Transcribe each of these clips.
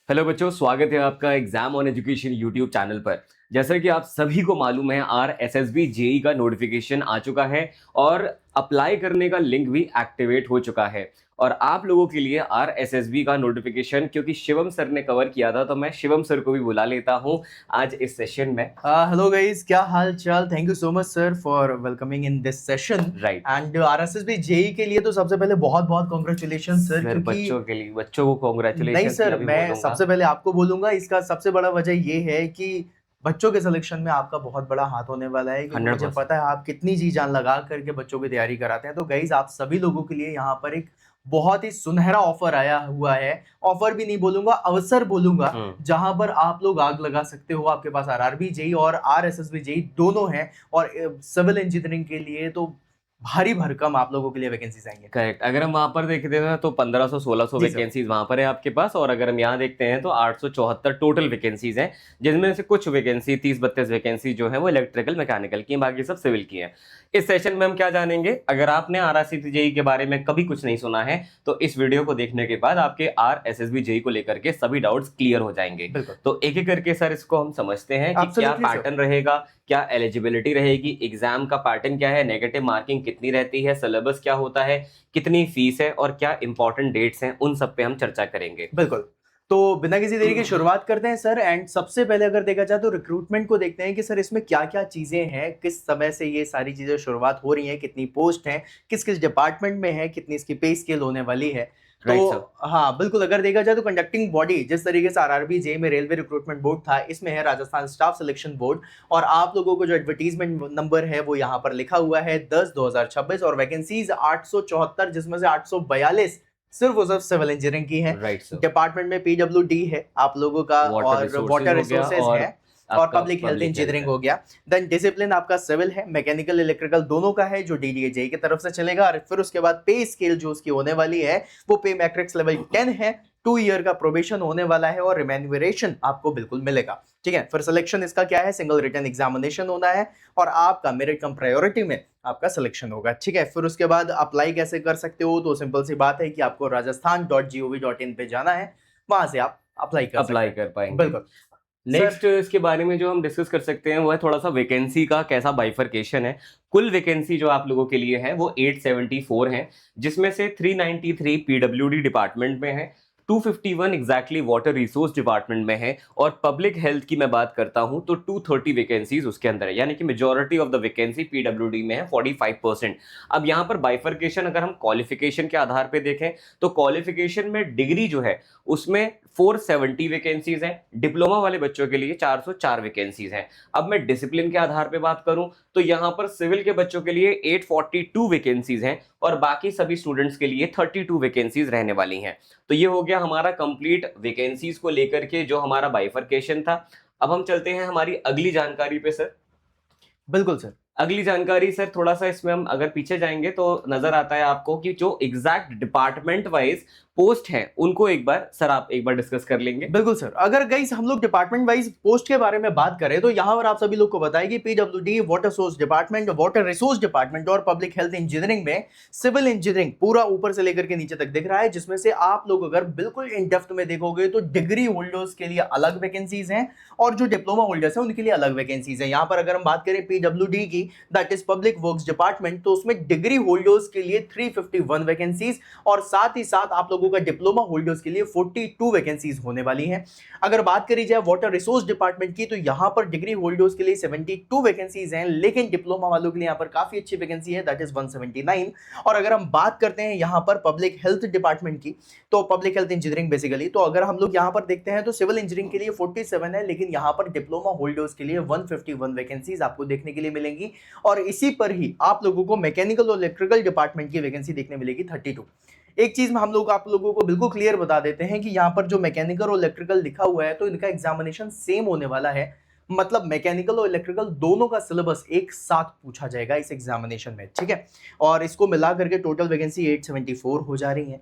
Hello बच्चों, स्वागत है आपका exam on education YouTube channel पर। जैसा कि आप सभी को मालूम है, RSSB जेई का नोटिफिकेशन आ चुका है और अप्लाई करने का लिंक भी एक्टिवेट हो चुका है। और आप लोगों के लिए RSSB का नोटिफिकेशन क्योंकि शिवम सर ने कवर किया था, तो मैं शिवम सर को भी बुला लेता हूं आज इस सेशन में। हेलो गाइस, क्या हाल चाल। Thank you so much sir for welcoming in this session. Right and RSSB JE के लिए तो सबसे पहले बहुत बहुत कॉन्ग्रेचुलेशन सर, सर, क्योंकि बच्चों के लिए, बच्चों को नहीं कॉन्ग्रेचुलेशन सर, मैं भी मैं बोलूंगा। सबसे पहले आपको बोलूंगा। इसका सबसे बड़ा वजह ये है कि बच्चों के सिलेक्शन में आपका बहुत बड़ा हाथ होने वाला है, क्योंकि मुझे 100%। पता है आप कितनी जी जान लगा करके बच्चों की तैयारी कराते हैं। तो गाइस, आप सभी लोगों के लिए यहाँ पर एक बहुत ही सुनहरा ऑफर आया हुआ है। ऑफर भी नहीं बोलूंगा, अवसर बोलूंगा, जहां पर आप लोग आग लगा सकते हो। आपके पास आरआरबी जेई और आरएसएसबी जेई दोनों हैं, और सिविल इंजीनियरिंग के लिए तो भारी भरकम आप लोगों के लिए वैकेंसीज आएंगे। करेक्ट। अगर हम वहां पर देखते हैं तो 1500-1600 जी सर। वैकेंसीज वहां पर है आपके पास, और अगर हम यहाँ देखते हैं तो 874 टोटल वैकेंसीज हैं, जिनमें से कुछ वैकेंसी 30-32 वैकेंसी जो है वो इलेक्ट्रिकल मैकेनिकल की हैं, बाकी सब सिविल की हैं। इस सेशन में हम क्या जानेंगे, अगर आपने RSSB जेई के बारे में कभी कुछ नहीं सुना है तो इस वीडियो को देखने के बाद आपके RSSB जेई को लेकर के सभी डाउट्स क्लियर हो जाएंगे। बिल्कुल। तो एक एक करके सर इसको हम समझते हैं कि क्या एब्सोल्युटली सर। पैटर्न रहेगा, क्या एलिजिबिलिटी रहेगी, एग्जाम का पैटर्न क्या है, नेगेटिव मार्किंग कितनी रहती है, सिलेबस क्या होता है, कितनी फीस है और क्या इंपॉर्टेंट डेट्स हैं, उन सब पे हम चर्चा करेंगे। बिल्कुल। तो बिना किसी देरी की शुरुआत करते हैं सर। एंड सबसे पहले अगर देखा जाए तो रिक्रूटमेंट को देखते हैं कि सर इसमें क्या-क्या चीजें हैं, किस समय से ये सारी चीजें शुरुआत हो रही हैं, कितनी पोस्ट हैं, किस-किस डिपार्टमेंट में है, कितनी इसकी पे स्केल होने वाली है। तो राइट सर। हाँ, बिल्कुल। अगर देखा जाए तो कंडक्टिंग बॉडी जिस तरीके से आरआरबी जेई में रेलवे रिक्रूटमेंट बोर्ड था, इसमें है राजस्थान स्टाफ सिलेक्शन बोर्ड। और आप लोगों को जो एडवर्टाइजमेंट नंबर है वो यहाँ पर लिखा हुआ है 10/2026, और वैकेंसीज 874, जिसमें से 842 सिर्फ और सिर्फ सिविल इंजीनियरिंग की है। Right sir. डिपार्टमेंट में पीडब्ल्यूडी है आप लोगों का, वाटर और रिसोर्सेज वाटर हो गया रिसोर्सेज और है, और आपका public health public health engineering है। हो गया। देन डिसिप्लिन आपका सिविल है, मैकेनिकल इलेक्ट्रिकल दोनों का है, जो डीडीए की तरफ से चलेगा। और फिर उसके बाद पे स्केल जो उसकी होने वाली है वो पे मैट्रिक्स लेवल 10 है। 2 ईयर का प्रोबेशन होने वाला है, और रिम्यूनरेशन आपको बिल्कुल मिलेगा। ठीक है। फिर सिलेक्शन इसका क्या है, सिंगल रिटन एग्जामिनेशन होना है, और आपका मेरिट कम प्रायोरिटी में आपका सिलेक्शन होगा। ठीक है। फिर उसके बाद अप्लाई कैसे कर सकते हो, तो सिंपल सी बात है कि आपको rajasthan.gov.in पे जाना है, वहां से आप अप्लाई कर सकते अप्लाई हैं। कर पाएंगे। बिल्कुल सर। नेक्स्ट इसके बारे में जो हम डिस्कस कर सकते हैं वो है थोड़ा सा वैकेंसी का कैसा बाइफरकेशन है। कुल वैकेंसी जो आप लोगों के लिए है वो 874 है, जिसमें से 393 पीडब्ल्यूडी डिपार्टमेंट में है, 251 एग्जैक्टली वाटर रिसोर्स डिपार्टमेंट में है, और पब्लिक हेल्थ की मैं बात करता हूं तो 230 वैकेंसीज उसके अंदर है, यानी कि majority of the vacancy PWD में है, 45%। अब यहां पर बाइफरकेशन अगर हम क्वालिफिकेशन के आधार पे देखें तो क्वालिफिकेशन में डिग्री जो है उसमें 470 वैकेंसीज हैं, डिप्लोमा वाले बच्चों के लिए 404 वैकेंसीज हैं। अब मैं डिसिप्लिन के आधार पे बात करूं तो यहां पर सिविल के बच्चों के लिए 842 वैकेंसीज हैं, और बाकी सभी स्टूडेंट्स के लिए 32 वैकेंसीज रहने वाली हैं। तो ये हो गया हमारा कंप्लीट वैकेंसीज को लेकर के जो हमारा बाइफरकेशन था। अब हम चलते हैं हमारी अगली जानकारी पे सर। बिल्कुल सर। अगली जानकारी सर, थोड़ा सा इसमें हम अगर पीछे जाएंगे तो नजर आता है आपको कि जो एग्जैक्ट डिपार्टमेंट वाइज पोस्ट है उनको एक बार सर आप एक बार डिस्कस कर लेंगे। बिल्कुल सर। अगर गाइस हम लोग डिपार्टमेंट वाइज पोस्ट के बारे में बात करें तो यहाँ पर आप सभी लोग को बताया कि PWD, water source department, water resource department और पब्लिक हेल्थ इंजीनियरिंग में सिविल इंजीनियरिंग पूरा ऊपर से लेकर के नीचे तक दिख रहा है, जिसमें से आप लोग अगर बिल्कुल इन डेप्थ में देखोगे तो डिग्री होल्डर्स के लिए अलग वैकेंसीज हैं, और जो डिप्लोमा होल्डर्स हैं उनके लिए अलग वैकेंसीज हैं। यहाँ पर अगर हम बात करें पीडब्ल्यूडी की, that is public works department, तो उसमें डिग्री होल्डर्स के लिए 351 वैकेंसीज, और साथ ही साथ आप लोगों का डिप्लोमा होल्डर्स के लिए 42 वैकेंसीज होने वाली हैं। अगर बात करी जाए वाटर रिसोर्स डिपार्टमेंट की, तो यहां पर डिग्री होल्डर्स के लिए 72 वैकेंसीज हैं, लेकिन डिप्लोमा वालों के लिए यहां पर काफी अच्छी वैकेंसी है, दैट इज 179। और अगर हम बात करते हैं यहां पर पब्लिक हेल्थ डिपार्टमेंट की, तो पब्लिक हेल्थ इंजीनियरिंग बेसिकली, तो अगर हम लोग यहां पर देखते हैं तो सिविल इंजीनियरिंग के लिए 47 है, लेकिन यहां पर डिप्लोमा होल्डर्स के लिए 151 वैकेंसीज आपको देखने के लिए मिलेंगी। और इसी पर ही आप लोगों को मैकेनिकल और इलेक्ट्रिकल डिपार्टमेंट की वैकेंसी देखने मिलेगी 32। एक चीज में हम लोग आप लोगों को बिल्कुल क्लियर बता देते हैं कि यहाँ पर जो मैकेनिकल और इलेक्ट्रिकल लिखा हुआ है तो इनका एग्जामिनेशन सेम होने वाला है। मतलब मैकेनिकल और इलेक्ट्रिकल दोनों का सिलेबस एक साथ पूछा जाएगा इस एग्जामिनेशन में। ठीक है। और इसको मिला करके टोटल वैकेंसी 874 हो जा रही है।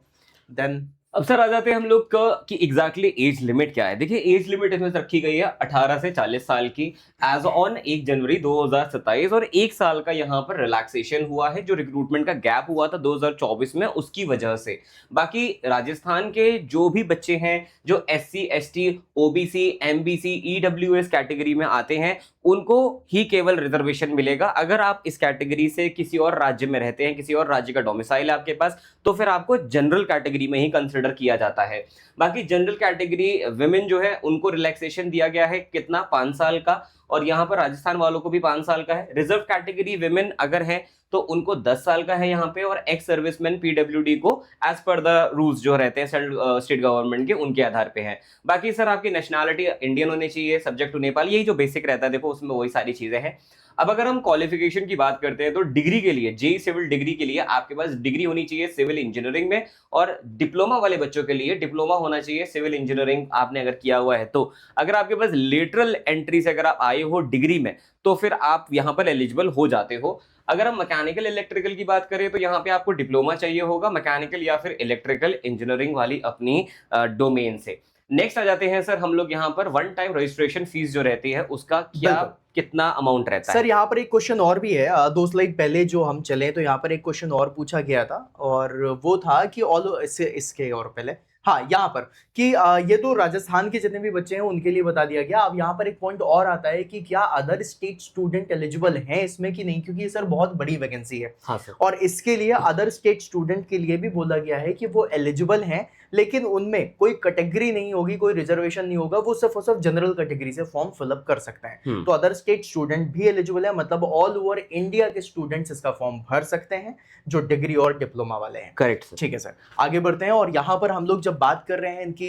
देन अब सर आ जाते हैं हम लोग का कि एग्जैक्टली एज लिमिट क्या है। देखिए एज लिमिट इसमें रखी गई है 18 से 40 साल की एज ऑन 1 जनवरी 2027, और 1 साल का यहाँ पर रिलैक्सेशन हुआ है जो रिक्रूटमेंट का गैप हुआ था 2024 में उसकी वजह से। बाकी राजस्थान के जो भी बच्चे हैं जो SC ST OBC MBC EWS category में आते हैं उनको ही केवल रिजर्वेशन मिलेगा। अगर आप इस कैटेगरी से किसी और राज्य में रहते हैं, किसी और राज्य का डोमिसाइल है आपके पास, तो फिर आपको जनरल कैटेगरी में ही कंसिडर किया जाता है। बाकी जनरल कैटेगरी विमेन जो है उनको रिलैक्सेशन दिया गया है कितना, 5 साल का, और यहाँ पर राजस्थान वालों को भी 5 साल का है। रिजर्व कैटेगरी विमेन अगर है तो उनको 10 साल का है यहाँ पे, और एक्स सर्विसमैन PWD को एज पर द रूल्स जो रहते हैं स्टेट गवर्नमेंट के उनके आधार पे है। बाकी सर आपकी नेशनैलिटी इंडियन होनी चाहिए, सब्जेक्ट टू नेपाल, यही जो बेसिक रहता है देखो उसमें वही सारी चीजें हैं। अब अगर हम क्वालिफिकेशन की बात करते हैं तो डिग्री के लिए, जेई सिविल डिग्री के लिए आपके पास डिग्री होनी चाहिए सिविल इंजीनियरिंग में, और डिप्लोमा वाले बच्चों के लिए डिप्लोमा होना चाहिए सिविल इंजीनियरिंग आपने अगर किया हुआ है तो। अगर आपके पास लेटरल एंट्री से अगर आप आए हो डिग्री में तो फिर आप यहाँ पर एलिजिबल हो जाते हो। अगर हम मैकेनिकल इलेक्ट्रिकल की बात करें तो यहाँ पे आपको डिप्लोमा चाहिए होगा मैकेनिकल या फिर इलेक्ट्रिकल इंजीनियरिंग वाली अपनी डोमेन से। नेक्स्ट आ जाते हैं सर हम लोग यहाँ पर वन टाइम रजिस्ट्रेशन फीस जो रहती है उसका क्या बिल्कुल। कितना अमाउंट रहता सर है। यहाँ पर एक क्वेश्चन और भी है, 2 स्लाइड पहले जो हम चले तो यहाँ पर एक क्वेश्चन और पूछा गया था, और वो था कि ऑल इसके और पहले, हाँ यहाँ पर कि ये तो राजस्थान के जितने भी बच्चे हैं उनके लिए बता दिया गया। अब यहाँ पर एक पॉइंट और आता है कि क्या अदर स्टेट स्टूडेंट एलिजिबल हैं इसमें कि नहीं, क्योंकि ये सर बहुत बड़ी वैकेंसी है। हाँ सर। और इसके लिए अदर स्टेट स्टूडेंट के लिए भी बोला गया है कि वो एलिजिबल हैं, लेकिन उनमें कोई कैटेगरी नहीं होगी, कोई रिजर्वेशन नहीं होगा, वो सिर्फ और सिर्फ जनरल कैटेगरी से फॉर्म फिलअप कर सकते हैं। तो अदर स्टेट स्टूडेंट भी एलिजिबल है, मतलब ऑल ओवर इंडिया के स्टूडेंट्स इसका फॉर्म भर सकते हैं जो डिग्री और डिप्लोमा वाले हैं। Correct sir. ठीक है सर, आगे बढ़ते हैं। और यहाँ पर हम लोग जब बात कर रहे हैं इनकी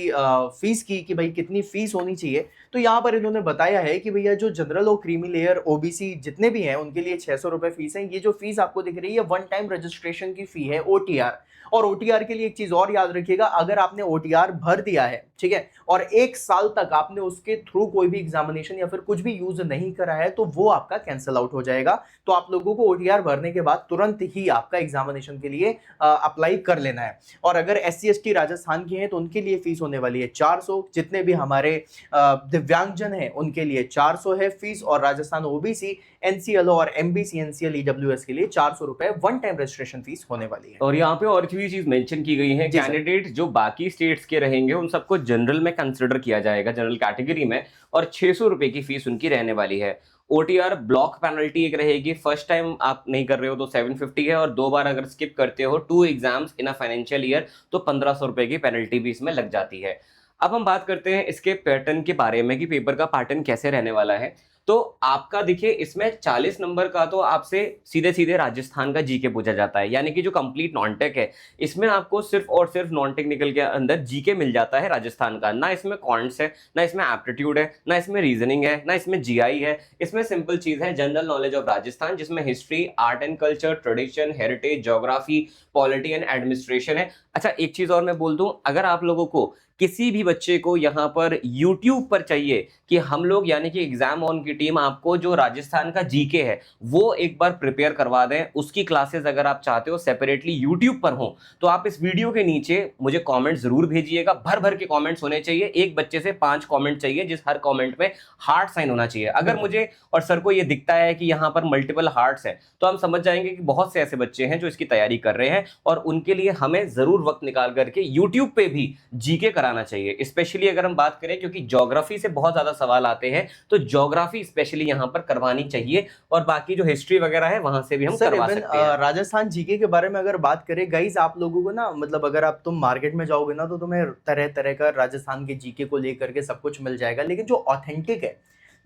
फीस की कि भाई कितनी फीस होनी चाहिए, तो यहाँ पर इन्होंने बताया है कि भैया जो जनरल और क्रीमी लेयर OBC जितने भी हैं उनके लिए 600 रुपए फीस है। ये जो फीस आपको दिख रही है वन टाइम रजिस्ट्रेशन की फी है OTR। और OTR के लिए एक चीज और याद रखिएगा, अगर आपने OTR भर दिया है, ठीक है, और 1 साल तक आपने उसके थ्रू कोई भी एग्जामिनेशन या फिर कुछ भी यूज नहीं करा है तो वो आपका कैंसिल आउट हो जाएगा। तो आप लोगों को OTR भरने के बाद तुरंत ही आपका एग्जामिनेशन के लिए अप्लाई कर लेना है। और अगर SC ST राजस्थान के हैं तो उनके लिए फीस होने वाली है 400, जितने भी हमारे दिव्यांगजन हैं उनके लिए 400 है फीस, और राजस्थान OBC NCL और MBC NCL EWS के लिए 400 रुपए वन टाइम रजिस्ट्रेशन फीस होने वाली है। और यहाँ पे और भी चीज मेंशन की गई है, जी सर। कैंडिडेट जो बाकी स्टेट्स के रहेंगे उन सबको जनरल में कंसिडर किया जाएगा, जनरल कैटेगरी में, और 600 रुपए की फीस उनकी रहने वाली है। OTR ब्लॉक पेनल्टी एक रहेगी, फर्स्ट टाइम आप नहीं कर रहे हो तो 750 है, और 2 बार अगर स्किप करते हो 2 exams in a financial year तो 1500 रुपए की पेनल्टी भी इसमें लग जाती है। अब हम बात करते हैं इसके पैटर्न के बारे में कि पेपर का पैटर्न कैसे रहने वाला है। तो आपका देखिए इसमें 40 नंबर का तो आपसे सीधे सीधे राजस्थान का जीके पूछा जाता है, यानी कि जो कंप्लीट नॉन टेक है इसमें आपको सिर्फ और सिर्फ नॉन टेक्निकल के अंदर जीके मिल जाता है राजस्थान का। ना इसमें कॉन्ट्स है, ना इसमें एप्टीट्यूड है, ना इसमें रीजनिंग है, ना इसमें जीआई है। इसमें सिंपल चीज है जनरल नॉलेज ऑफ राजस्थान, जिसमें history, art and culture, tradition, heritage, geography, polity and administration है। अच्छा एक चीज और मैं बोल दूं, अगर आप लोगों को किसी भी बच्चे को यहाँ पर YouTube पर चाहिए कि हम लोग यानी कि एग्जाम ऑन की टीम आपको जो राजस्थान का जीके है वो एक बार प्रिपेयर करवा दें, उसकी क्लासेस अगर आप चाहते हो सेपरेटली YouTube पर हो तो आप इस वीडियो के नीचे मुझे कमेंट जरूर भेजिएगा। भर भर के कमेंट्स होने चाहिए, एक बच्चे से 5 कमेंट चाहिए, जिस हर कमेंट में हार्ट साइन होना चाहिए। अगर मुझे और सर को ये दिखता है कि यहाँ पर मल्टीपल हार्ट्स है तो हम समझ जाएंगे कि बहुत से ऐसे बच्चे हैं जो इसकी तैयारी कर रहे हैं, और उनके लिए हमें जरूर वक्त निकाल करके YouTube पे भी जीके कराना चाहिए। स्पेशली अगर हम बात करें, क्योंकि ज्योग्राफी से बहुत ज्यादा सवाल आते हैं तो ज्योग्राफी स्पेशली यहाँ पर करवानी चाहिए, और बाकी जो हिस्ट्री वगैरह है वहां से भी हम करवा सकते हैं। राजस्थान जीके के बारे में अगर बात करें गाइस, आप लोगों को ना मतलब अगर आप तुम मार्केट में जाओगे ना तो तुम्हें तरह तरह का राजस्थान के जीके को लेकर के सब कुछ मिल जाएगा, लेकिन जो ऑथेंटिक है,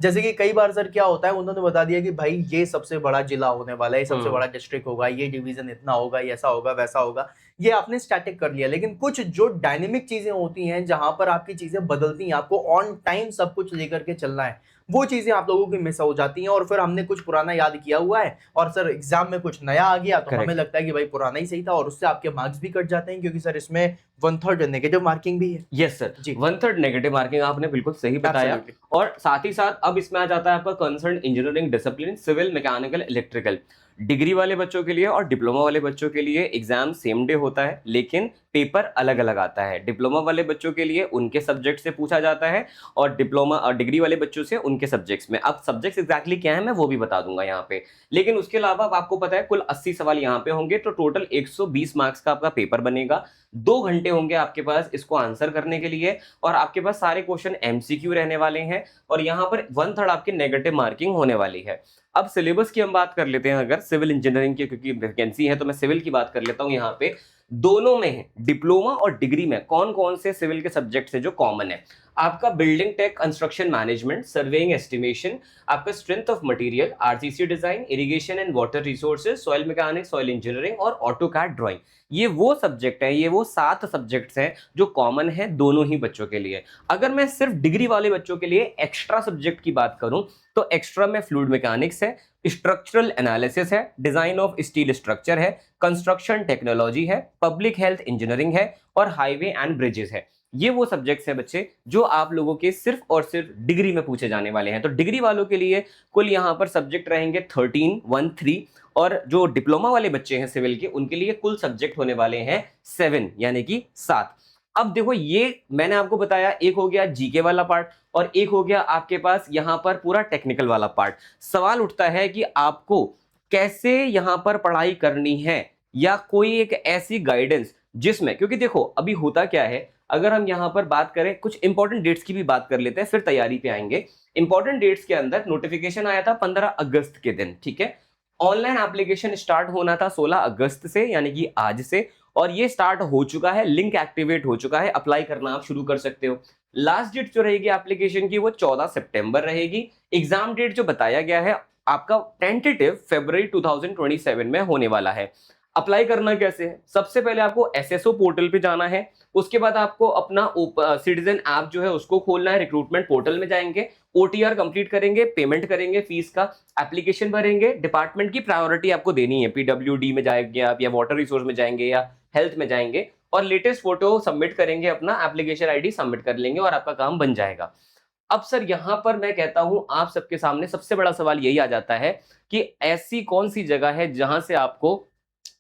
जैसे कि कई बार सर क्या होता है उन्होंने बता दिया कि भाई ये सबसे बड़ा जिला होने वाला है, सबसे बड़ा डिस्ट्रिक्ट होगा, ये डिवीजन इतना होगा, ये ऐसा होगा, वैसा होगा, ये आपने स्टैटिक कर लिया। लेकिन कुछ जो डायनेमिक चीजें होती हैं जहां पर आपकी चीजें बदलती हैं, आपको ऑन टाइम सब कुछ लेकर के चलना है, वो चीजें आप लोगों की मिस हो जाती हैं, और फिर हमने कुछ पुराना याद किया हुआ है और सर एग्जाम में कुछ नया आ गया तो हमें करेक्ट। लगता है कि भाई पुराना ही सही था, और उससे आपके मार्क्स भी कट जाते हैं, क्योंकि सर इसमें 1/3 नेगेटिव मार्किंग भी है। यस सर, जी, 1/3 नेगेटिव मार्किंग आपने बिल्कुल सही बताया। एब्सोल्युटली। और साथ ही साथ अब इसमें आ जाता है आपका concern engineering discipline, civil, mechanical, electrical. Degree वाले बच्चों के लिए और डिप्लोमा वाले बच्चों के लिए एग्जाम सेम डे होता है, लेकिन पेपर अलग अलग आता है। डिप्लोमा वाले बच्चों के लिए उनके सब्जेक्ट से पूछा जाता है, और डिप्लोमा और डिग्री वाले बच्चों से उनके सब्जेक्ट्स में। अब सब्जेक्ट्स एग्जैक्टली क्या है मैं वो भी बता दूंगा यहाँ पे। लेकिन उसके अलावा अब आपको पता है कुल 80 सवाल यहाँ पे होंगे, तो टोटल 120 मार्क्स का आपका पेपर बनेगा। 2 घंटे होंगे आपके पास इसको आंसर करने के लिए, और आपके पास सारे क्वेश्चन एमसीक्यू रहने वाले हैं, और यहाँ पर 1/3 आपकी नेगेटिव मार्किंग होने वाली है। अब सिलेबस की हम बात कर लेते हैं, अगर सिविल इंजीनियरिंग की क्योंकि वैकेंसी है तो मैं सिविल की बात कर लेता हूँ यहाँ पे। दोनों में है, डिप्लोमा और डिग्री में कौन कौन से सिविल के सब्जेक्ट है जो कॉमन है। आपका building tech, construction management, surveying estimation, आपका strength of material, RCC design, irrigation and water resources, soil mechanics, soil engineering और ऑटोकैड ड्राइंग। ये वो सब्जेक्ट हैं, ये वो 7 सब्जेक्ट्स हैं जो कॉमन है दोनों ही बच्चों के लिए। अगर मैं सिर्फ डिग्री वाले बच्चों के लिए एक्स्ट्रा सब्जेक्ट की बात करूं तो एक्स्ट्रा में फ्लूइड मैकेनिक्स है, स्ट्रक्चरल एनालिसिस है, डिजाइन ऑफ स्टील स्ट्रक्चर है, कंस्ट्रक्शन टेक्नोलॉजी है, पब्लिक हेल्थ इंजीनियरिंग है, और हाईवे एंड ब्रिजेस है। ये वो सब्जेक्ट्स हैं बच्चे जो आप लोगों के सिर्फ और सिर्फ डिग्री में पूछे जाने वाले हैं। तो डिग्री वालों के लिए कुल यहाँ पर सब्जेक्ट रहेंगे 13, और जो डिप्लोमा वाले बच्चे हैं सिविल के उनके लिए कुल सब्जेक्ट होने वाले हैं 7, यानी कि 7। अब देखो, ये मैंने आपको बताया, एक हो गया जीके वाला पार्ट और एक हो गया आपके पास यहां पर पूरा टेक्निकल वाला पार्ट। सवाल उठता है कि आपको कैसे यहां पर पढ़ाई करनी है, या कोई एक ऐसी गाइडेंस जिसमें, क्योंकि देखो अभी होता क्या है, अगर हम यहां पर बात करें कुछ इंपॉर्टेंट डेट्स की भी बात कर लेते हैं, फिर तैयारी पे आएंगे। इंपॉर्टेंट डेट्स के अंदर नोटिफिकेशन आया था 15 अगस्त के दिन, ठीक है। ऑनलाइन एप्लीकेशन स्टार्ट होना था 16 अगस्त से, यानी कि आज से, और ये स्टार्ट हो चुका है, लिंक एक्टिवेट हो चुका है, अप्लाई करना आप शुरू कर सकते हो। लास्ट डेट जो रहेगी एप्लीकेशन की वो 14 सितंबर रहेगी। एग्जाम डेट जो बताया गया है आपका टेंटेटिव फरवरी 2027 में होने वाला है। अप्लाई करना कैसे है, सबसे पहले आपको एसएसओ पोर्टल पे जाना है, उसके बाद आपको अपना सिटीजन ऐप जो है उसको खोलना है, रिक्रूटमेंट पोर्टल में जाएंगे, ओटीआर कंप्लीट करेंगे, पेमेंट करेंगे फीस का, एप्लीकेशन भरेंगे, डिपार्टमेंट की प्रायोरिटी आपको देनी है, पीडब्ल्यूडी में जाएंगे आप, या वाटर रिसोर्स में जाएंगे, या हेल्थ में जाएंगे, और लेटेस्ट फोटो सबमिट करेंगे, अपना एप्लीकेशन आईडी सबमिट कर लेंगे और आपका काम बन जाएगा। अब सर यहां पर मैं कहता हूं आप सबके सामने सबसे बड़ा सवाल यही आ जाता है कि ऐसी कौन सी जगह है जहां से आपको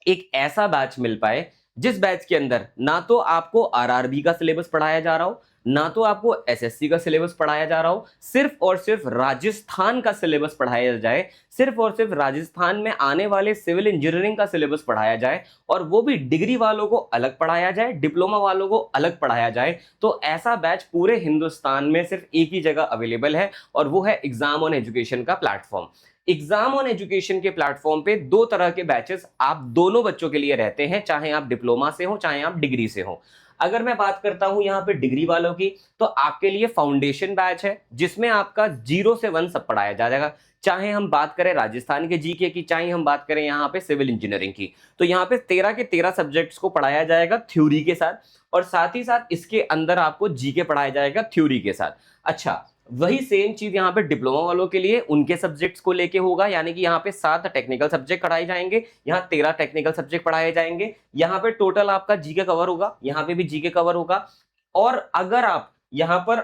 एक ऐसा बैच मिल पाए जिस बैच के अंदर ना तो आपको आरआरबी का सिलेबस पढ़ाया जा रहा हो, ना तो आपको एसएससी का सिलेबस पढ़ाया जा रहा हो, सिर्फ और सिर्फ राजस्थान का सिलेबस पढ़ाया जाए, सिर्फ और सिर्फ राजस्थान में आने वाले सिविल इंजीनियरिंग का सिलेबस पढ़ाया जाए, और वो भी डिग्री वालों को अलग पढ़ाया जाए, डिप्लोमा वालों को अलग पढ़ाया जाए। तो ऐसा बैच पूरे हिंदुस्तान में सिर्फ एक ही जगह अवेलेबल है, और वो है एग्जाम ऑन एजुकेशन का प्लेटफॉर्म। एग्जाम ऑन एजुकेशन के प्लेटफॉर्म पे 2 तरह के बैचेस आप दोनों बच्चों के लिए रहते हैं, चाहे आप डिप्लोमा से हो चाहे आप डिग्री से हो। अगर मैं बात करता हूं यहाँ पे डिग्री वालों की, तो आपके लिए फाउंडेशन बैच है जिसमें आपका 0 से 1 सब पढ़ाया जाएगा, चाहे हम बात करें राजस्थान के जीके की, चाहे हम बात करें यहाँ पे सिविल इंजीनियरिंग की। तो यहाँ पे 13 के 13 सब्जेक्ट्स को पढ़ाया जाएगा थ्योरी के साथ, और साथ ही साथ इसके अंदर आपको जीके पढ़ाया जाएगा थ्योरी के साथ। अच्छा, वही सेम चीज यहाँ पे डिप्लोमा वालों के लिए उनके सब्जेक्ट्स को लेके होगा, यानी कि यहाँ पे 7 टेक्निकल सब्जेक्ट पढ़ाए जाएंगे, यहाँ 13 टेक्निकल सब्जेक्ट पढ़ाए जाएंगे। यहाँ पे टोटल आपका जीके कवर होगा, यहाँ पे भी जीके कवर होगा। और अगर आप यहाँ पर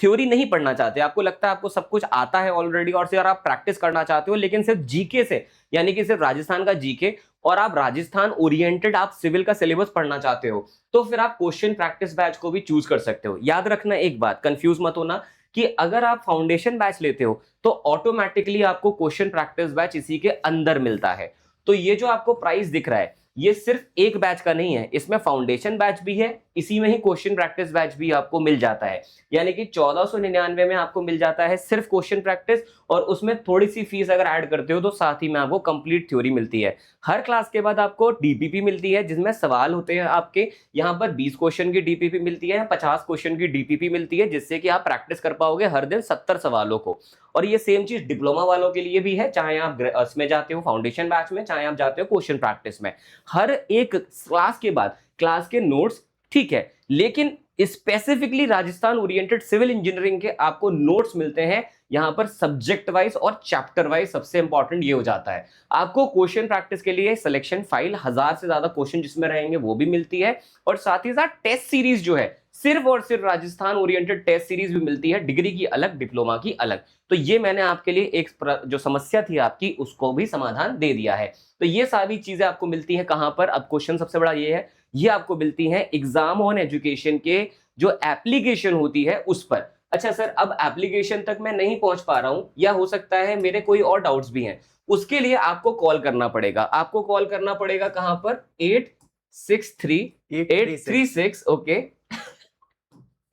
थ्योरी नहीं पढ़ना चाहते, आपको लगता है आपको सब कुछ आता है ऑलरेडी, और सिर्फ आप प्रैक्टिस करना चाहते हो, लेकिन सिर्फ जीके से, यानी कि सिर्फ राजस्थान का जीके, और आप राजस्थान ओरिएंटेड आप सिविल का सिलेबस पढ़ना चाहते हो, तो फिर आप क्वेश्चन प्रैक्टिस बैच को भी चूज कर सकते हो। याद रखना एक बात, कंफ्यूज मत होना, कि अगर आप फाउंडेशन बैच लेते हो तो ऑटोमेटिकली आपको क्वेश्चन प्रैक्टिस बैच इसी के अंदर मिलता है। तो ये जो आपको प्राइस दिख रहा है ये सिर्फ एक बैच का नहीं है, इसमें फाउंडेशन बैच भी है, इसी में ही क्वेश्चन प्रैक्टिस बैच भी आपको मिल जाता है। यानी कि 1499 में आपको मिल जाता है सिर्फ क्वेश्चन प्रैक्टिस, और उसमें थोड़ी सी फीस अगर ऐड करते हो तो साथ ही में आपको कंप्लीट थ्योरी मिलती है। हर क्लास के बाद आपको डीपीपी मिलती है जिसमें सवाल होते हैं आपके, यहाँ पर 20 क्वेश्चन की डीपीपी मिलती है, 50 क्वेश्चन की डीपीपी मिलती है, जिससे कि आप प्रैक्टिस कर पाओगे हर दिन 70 सवालों को। और ये सेम चीज डिप्लोमा वालों के लिए भी है, चाहे आप इसमें जाते हो फाउंडेशन बैच में, चाहे आप जाते हो क्वेश्चन प्रैक्टिस में। हर एक क्लास के बाद क्लास के नोट्स, ठीक है, लेकिन specifically Rajasthan oriented civil engineering के आपको नोट्स मिलते हैं यहां पर सब्जेक्ट वाइज और चैप्टर वाइज। सबसे इंपॉर्टेंट ये हो जाता है आपको क्वेश्चन प्रैक्टिस के लिए सिलेक्शन फाइल 1000 से ज्यादा क्वेश्चन जिसमें रहेंगे वो भी मिलती है, और साथ ही साथ टेस्ट सीरीज जो है सिर्फ और सिर्फ राजस्थान ओरिएंटेड टेस्ट सीरीज भी मिलती है, डिग्री की अलग, डिप्लोमा की अलग। तो ये मैंने आपके लिए एक जो समस्या थी आपकी उसको भी समाधान दे दिया है। तो ये सारी चीजें आपको मिलती है कहां पर, अब क्वेश्चन सबसे बड़ा ये है, ये आपको मिलती है एग्जाम ऑन एजुकेशन के जो एप्लीकेशन होती है उस पर। अच्छा सर, अब एप्लीकेशन तक मैं नहीं पहुंच पा रहा हूं, या हो सकता है मेरे कोई और डाउट्स भी हैं, उसके लिए आपको कॉल करना पड़ेगा। आपको कॉल करना पड़ेगा कहां पर, 836 ओके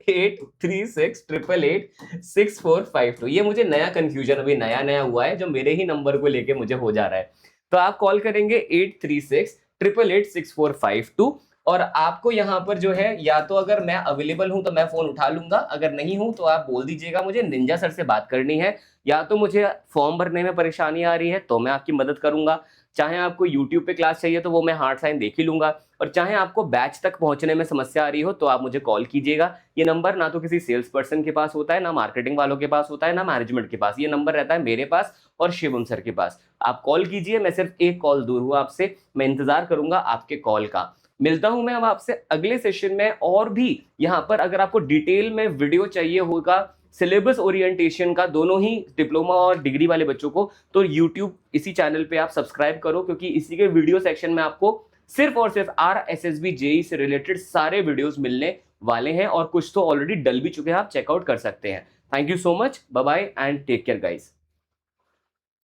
836888645। ये मुझे नया कंफ्यूजन अभी नया हुआ है जो मेरे ही नंबर को लेके मुझे हो जा रहा है। तो आप कॉल करेंगे 836888645, और आपको यहाँ पर जो है, या तो अगर मैं अवेलेबल हूं तो मैं फोन उठा लूंगा, अगर नहीं हूं तो आप बोल दीजिएगा मुझे निंजा सर से बात करनी है, या तो मुझे फॉर्म भरने में परेशानी आ रही है तो मैं आपकी मदद करूंगा, चाहे आपको यूट्यूब पे क्लास चाहिए तो वो मैं हार्ट साइन देख ही लूंगा, और चाहे आपको बैच तक पहुंचने में समस्या आ रही हो तो आप मुझे कॉल कीजिएगा। ये नंबर ना तो किसी सेल्स पर्सन के पास होता है, ना मार्केटिंग वालों के पास होता है, ना मैनेजमेंट के पास, ये नंबर रहता है मेरे पास और शिवम सर के पास। आप कॉल कीजिए, मैं सिर्फ एक कॉल दूर हूं आपसे, मैं इंतजार करूंगा आपके कॉल का। मिलता हूं मैं अब आपसे अगले सेशन में, और भी यहाँ पर अगर आपको डिटेल में वीडियो चाहिए होगा सिलेबस ओरिएंटेशन का, दोनों ही डिप्लोमा और डिग्री वाले बच्चों को, तो यूट्यूब इसी चैनल पे आप सब्सक्राइब करो, क्योंकि इसी के वीडियो सेक्शन में आपको सिर्फ और सिर्फ RSSB JEE से रिलेटेड सारे वीडियोस मिलने वाले हैं, और कुछ तो ऑलरेडी डल भी चुके हैं, आप चेकआउट कर सकते हैं। Thank you so much, bye bye and take care guys.